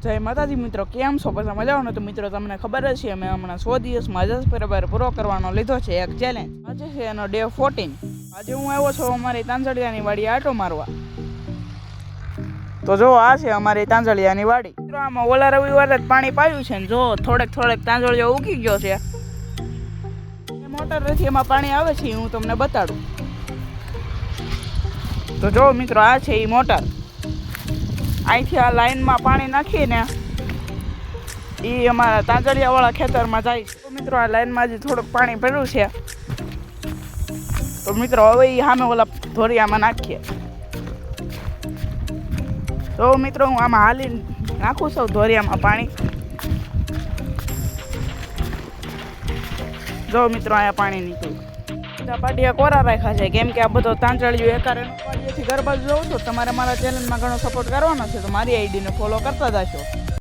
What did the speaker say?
જય માતાજી મિત્રો, કેમ છો? પછી મજામાં ને? તો મિત્રો તમને ખબર જ છે અમે હમણાં 100 દિવસમાં 1000 પૂરો કરવાનો લીધો છે એક ચેલેન્જ. આજે છે એનો ડે 14. આજે હું આવ્યો છું અમારી તાંજળિયાની વાડી આટો મારવા. તો જો આ છે અમારી તાંજળિયાની વાડી. મિત્રો આમાં ઓલા રવિવારે જ પાણી પાયું છે ને જો થોડેક તાંજળિયો ઉગી ગયો છે. મોટરથી એમાં પાણી આવે છે હું તમને બતાડું. તો જો મિત્રો આ છે એ મોટર. અહીંથી આ લાઈનમાં પાણી નાખીને એ અમારા તાંજળિયાવાળા ખેતરમાં જાય છે. તો મિત્રો આ લાઈનમાં જે થોડુંક પાણી ભર્યું છે તો મિત્રો હવે એ સામે ઓલા ધોરિયામાં નાખીએ. તો મિત્રો હું આમાં હાલીને નાખું છું ધોરિયામાં પાણી. જો મિત્રો અહીંયા પાણી નીકળ્યું. પાટિયા કોરા રાખ્યા છે કેમ કે આ બધો તાંજળિયો એકારે પાટિયાથી ઘર બાજુ જવું છું. તમારે મારા ચેનલમાં ઘણો સપોર્ટ કરવાનો છે તો મારી આઈડીને ફોલો કરતા જશો.